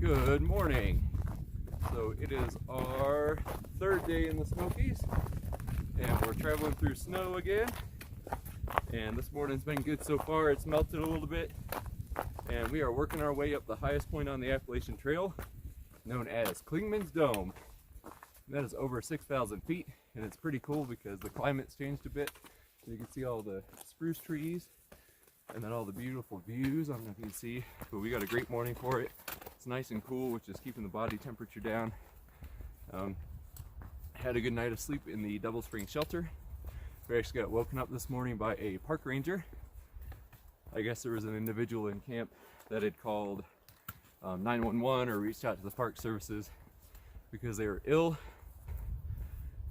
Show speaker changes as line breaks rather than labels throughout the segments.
Good morning. So it is our third day in the Smokies and we're traveling through snow again, and this morning's been good so far. It's melted a little bit and we are working our way up the highest point on the Appalachian Trail, known as Clingman's Dome. That is over 6,000 feet, and it's pretty cool because the climate's changed a bit. You can see all the spruce trees and then all the beautiful views. I don't know if you can see, but we got a great morning for it. It's nice and cool, which is keeping the body temperature down. Had a good night of sleep in the double spring shelter. We actually got woken up this morning by a park ranger. I guess there was an individual in camp that had called 911 or reached out to the park services because they were ill.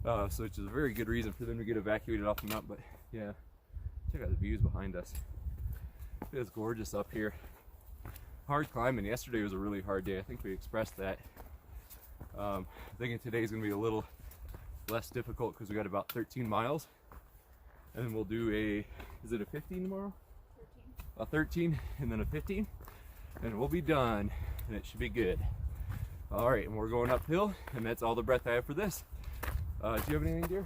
So which is a very good reason for them to get evacuated off the mountain. But yeah, check out the views behind us. It is gorgeous up here. Hard climbing. Yesterday was a really hard day. I think we expressed that. I'm thinking today's gonna be a little less difficult because we got about 13 miles. And then we'll do is it a 15 tomorrow? 13. A 13 and then a 15. And we'll be done and it should be good. All right, and we're going uphill, and that's all the breath I have for this. Do you have anything, dear?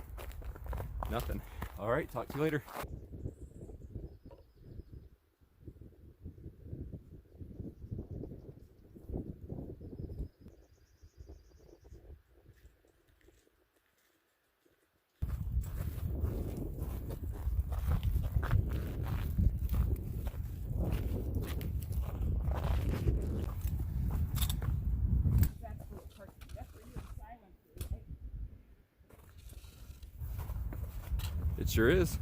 Nothing. All right, talk to you later. It sure is.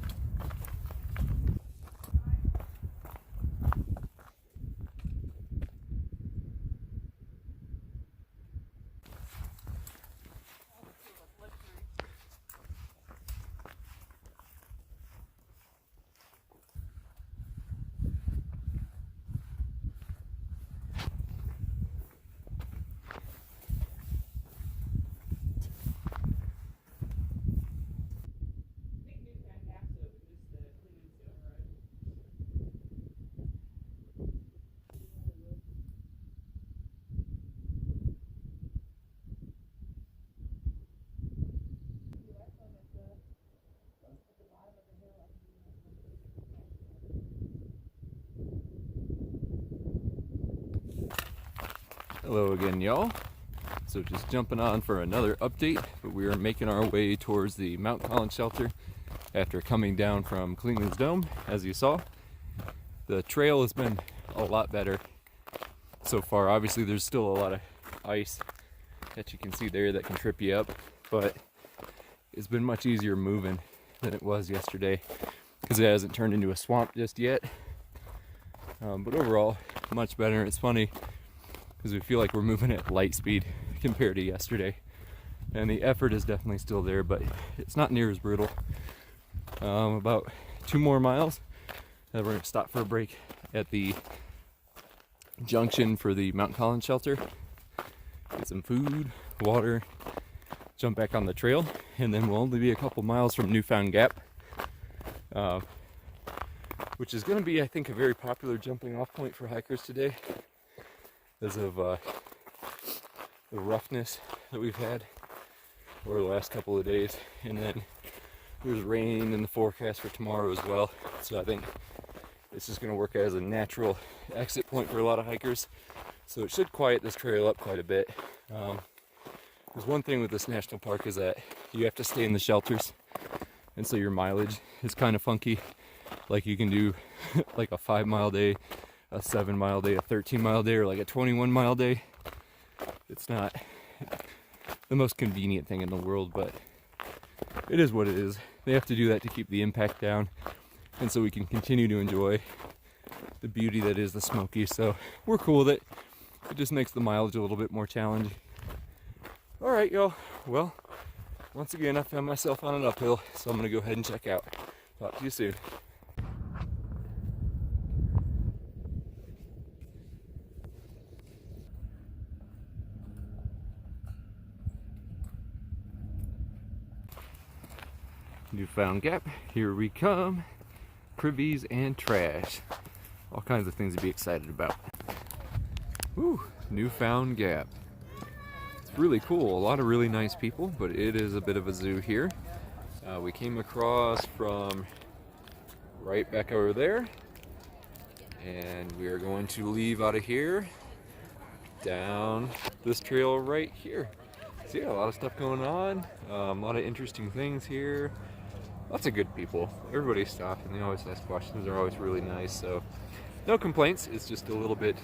Hello again, y'all. So just jumping on for another update, but we are making our way towards the Mount Collins shelter after coming down from Clingman's Dome. As you saw, the trail has been a lot better so far. Obviously there's still a lot of ice that you can see there that can trip you up, but it's been much easier moving than it was yesterday because it hasn't turned into a swamp just yet. But overall, much better. It's funny because we feel like we're moving at light speed compared to yesterday, and the effort is definitely still there, but it's not near as brutal. About 2 more miles, and we're going to stop for a break at the junction for the Mount Collins shelter, get some food, water, jump back on the trail, and then we'll only be a couple miles from Newfound Gap, which is going to be, I think, a very popular jumping off point for hikers today, because of the roughness that we've had over the last couple of days. And then there's rain in the forecast for tomorrow as well, so I think this is going to work as a natural exit point for a lot of hikers, so it should quiet this trail up quite a bit. There's one thing with this national park is that you have to stay in the shelters, and so your mileage is kind of funky. Like you can do like a 5-mile day, a 7-mile day, a 13-mile day, or like a 21-mile day. It's not the most convenient thing in the world, but it is what it is. They have to do that to keep the impact down, and so we can continue to enjoy the beauty that is the Smokies. So we're cool with it. It just makes the mileage a little bit more challenging. All right, y'all. Well, once again, I found myself on an uphill, so I'm gonna go ahead and check out. Talk to you soon. Newfound Gap, here we come. Privies and trash. All kinds of things to be excited about. Woo, Newfound Gap. It's really cool. A lot of really nice people, but it is a bit of a zoo here. We came across from right back over there, and we are going to leave out of here down this trail right here. So yeah, a lot of stuff going on, a lot of interesting things here. Lots of good people. Everybody stopped and they always ask questions. They're always really nice. So no complaints. It's just a little bit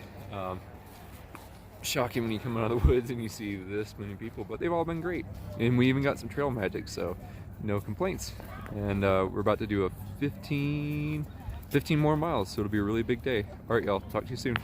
shocking when you come out of the woods and you see this many people, but they've all been great. And we even got some trail magic, so no complaints. And we're about to do a 15 more miles, so it'll be a really big day. All right, y'all, talk to you soon.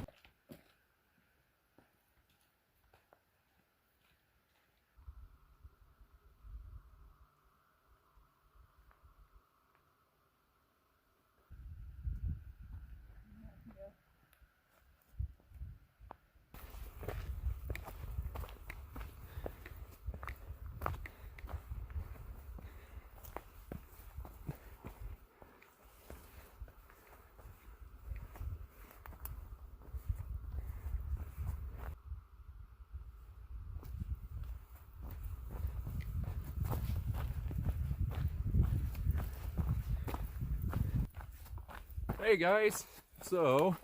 Hey guys, so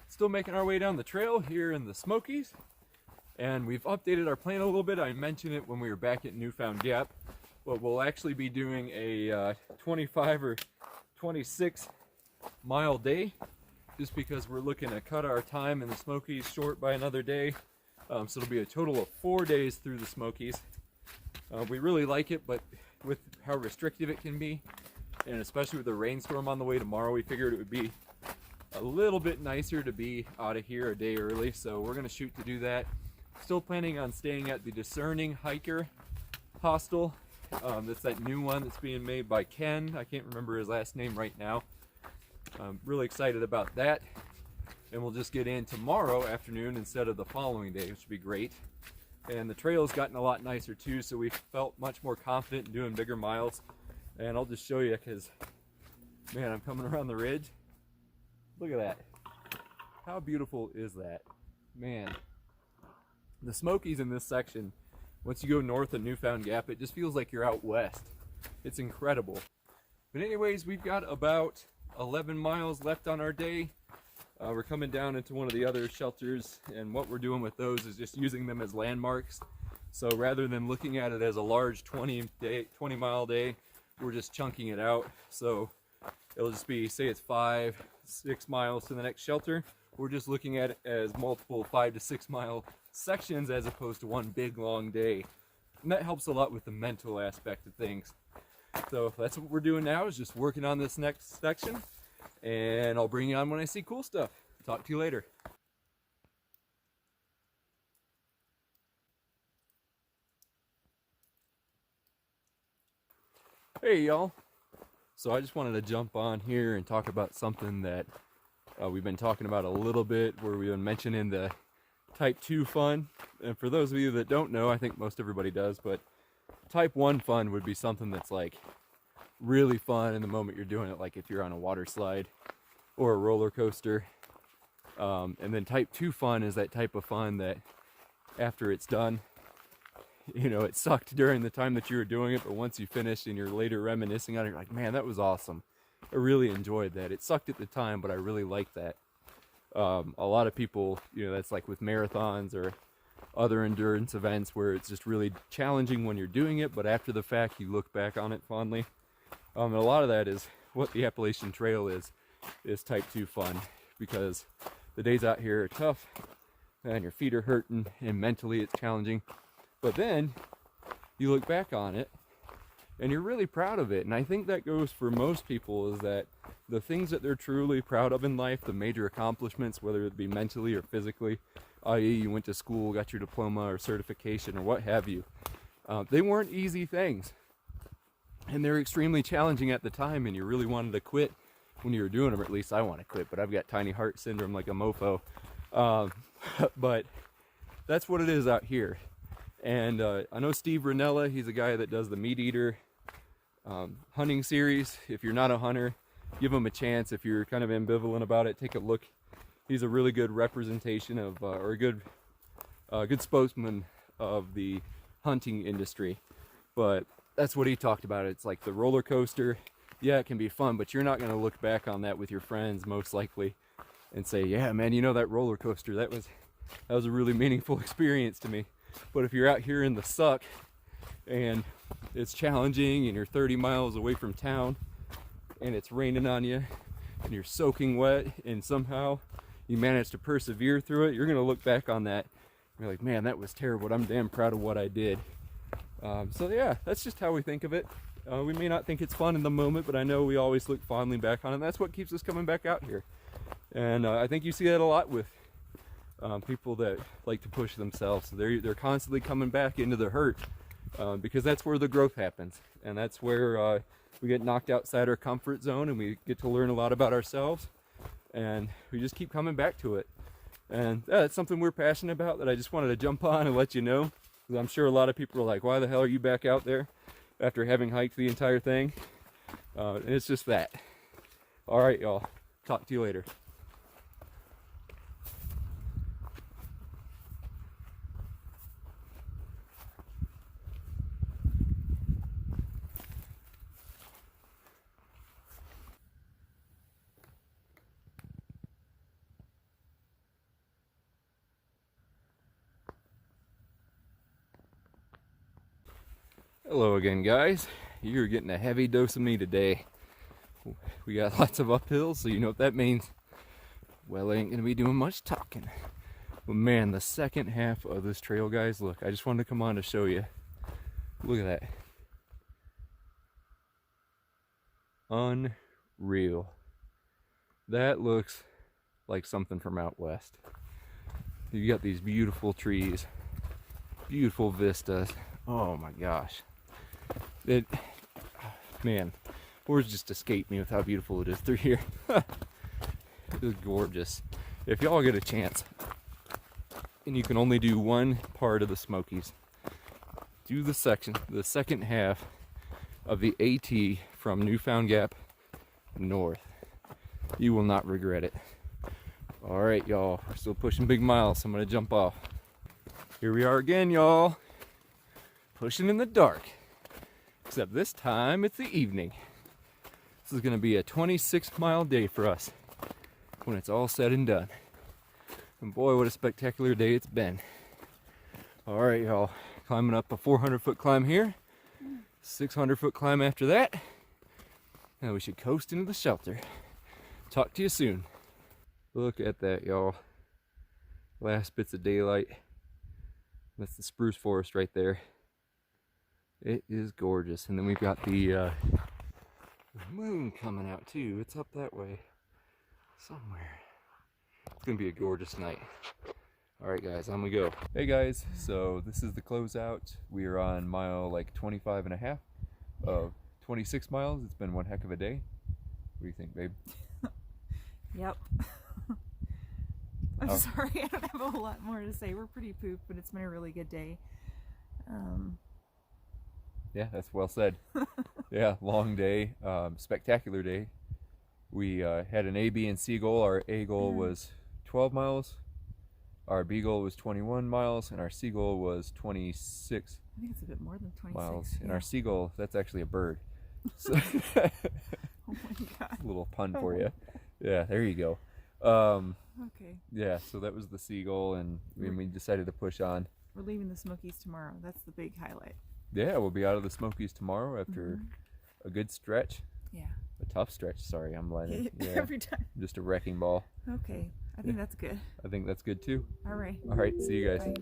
still making our way down the trail here in the Smokies, and we've updated our plan a little bit. I mentioned it when we were back at Newfound Gap, but we'll actually be doing a 25 or 26 mile day, just because we're looking to cut our time in the Smokies short by another day. So it'll be a total of 4 days through the Smokies. We really like it, but with how restrictive it can be, and especially with the rainstorm on the way tomorrow, we figured it would be a little bit nicer to be out of here a day early, so we're going to shoot to do that. Still planning on staying at the Discerning Hiker Hostel. That's that new one that's being made by Ken. I can't remember his last name right now. I'm really excited about that, and we'll just get in tomorrow afternoon instead of the following day, which would be great. And the trail's gotten a lot nicer too, so we felt much more confident in doing bigger miles. And I'll just show you, because man, I'm coming around the ridge. Look at that. How beautiful is that? Man, the Smokies in this section, once you go north of Newfound Gap, it just feels like you're out west. It's incredible. But anyways, we've got about 11 miles left on our day. We're coming down into one of the other shelters, and what we're doing with those is just using them as landmarks. So rather than looking at it as a large 20 mile day, we're just chunking it out. So it'll just be, say it's 5-6 miles to the next shelter. We're just looking at it as multiple 5 to 6 mile sections as opposed to one big long day. And that helps a lot with the mental aspect of things. So that's what we're doing now, is just working on this next section. And I'll bring you on when I see cool stuff. Talk to you later. Hey y'all. So I just wanted to jump on here and talk about something that we've been talking about a little bit, where we've been mentioning the Type 2 fun. And for those of you that don't know, I think most everybody does, but Type 1 fun would be something that's like really fun in the moment you're doing it, like if you're on a water slide or a roller coaster. And then Type 2 fun is that type of fun that after it's done, you know, it sucked during the time that you were doing it, but once you finish and you're later reminiscing on it, you're like, man, that was awesome. I really enjoyed that. It sucked at the time, but I really liked that. A lot of people, you know, that's like with marathons or other endurance events where it's just really challenging when you're doing it, but after the fact, you look back on it fondly. And a lot of that is what the Appalachian Trail is Type 2 fun, because the days out here are tough and your feet are hurting and mentally it's challenging. But then you look back on it and you're really proud of it. And I think that goes for most people, is that the things that they're truly proud of in life, the major accomplishments, whether it be mentally or physically, i.e. you went to school, got your diploma or certification or what have you, they weren't easy things. And they're extremely challenging at the time, and you really wanted to quit when you were doing them, or at least I want to quit, but I've got tiny heart syndrome like a mofo. But that's what it is out here. And I know Steve Ranella, he's a guy that does the Meat Eater hunting series. If you're not a hunter, give him a chance. If you're kind of ambivalent about it, take a look. He's a really good representation of, or a good a good spokesman of the hunting industry. But that's what he talked about. It's like the roller coaster. Yeah, it can be fun, but you're not going to look back on that with your friends most likely and say, yeah, man, you know, that roller coaster, that was a really meaningful experience to me. But if you're out here in the suck and it's challenging and you're 30 miles away from town and it's raining on you and you're soaking wet and somehow you manage to persevere through it, you're going to look back on that and you're like, man, that was terrible, but I'm damn proud of what I did. So yeah, that's just how we think of it. We may not think it's fun in the moment, but I know we always look fondly back on it. And that's what keeps us coming back out here. And I think you see that a lot with people that like to push themselves. So they're constantly coming back into the hurt because that's where the growth happens. And that's where we get knocked outside our comfort zone and we get to learn a lot about ourselves. And we just keep coming back to it. And that's something we're passionate about that I just wanted to jump on and let you know. I'm sure a lot of people are like, why the hell are you back out there after having hiked the entire thing? And it's just that. All right, y'all. Talk to you later. Hello again, guys. You're getting a heavy dose of me today. We got lots of uphills, so you know what that means. Well, I ain't gonna be doing much talking. But man, the second half of this trail, guys, look, I just wanted to come on to show you. Look at that. Unreal. That looks like something from out west. You got these beautiful trees, beautiful vistas. Oh my gosh. Man, words just escape me with how beautiful it is through here. It is gorgeous. If y'all get a chance, and you can only do one part of the Smokies, do the second half of the AT from Newfound Gap north. You will not regret it. All right, y'all, we're still pushing big miles, so I'm gonna jump off. Here we are again, y'all. Pushing in the dark. Except this time it's the evening. This is gonna be a 26-mile day for us when it's all said and done. And boy, what a spectacular day it's been. All right, y'all, climbing up a 400-foot climb here, 600-foot climb after that. Now we should coast into the shelter. Talk to you soon. Look at that, y'all. Last bits of daylight. That's the spruce forest right there. It is gorgeous. And then we've got the moon coming out too. It's up that way somewhere. It's gonna be a gorgeous night. All right, guys, I'm gonna go. Hey guys, so this is the closeout. We are on mile like 25 and a half of 26 miles. It's been one heck of a day. What do you think, babe?
Yep. I'm sorry, I don't have a whole lot more to say. We're pretty pooped, but it's been a really good day.
Yeah, that's well said. Yeah, long day, spectacular day. We had an A, B, and C goal. Our A goal was 12 miles, our B goal was 21 miles, and our C goal was 26
I think it's a bit more than 26
miles.
yeah.
And our seagull, that's actually a bird. So
oh my God.
A little pun for you. Yeah, there you go.
Okay.
Yeah, so that was the seagull, and we decided to push on.
We're leaving the Smokies tomorrow. That's the big highlight.
Yeah, we'll be out of the Smokies tomorrow after a good stretch.
Yeah.
A tough stretch, sorry, I'm lying. Yeah,
every time.
Just a wrecking ball.
Okay, I think that's good.
I think that's good too.
All right.
All right, see you guys.
Bye.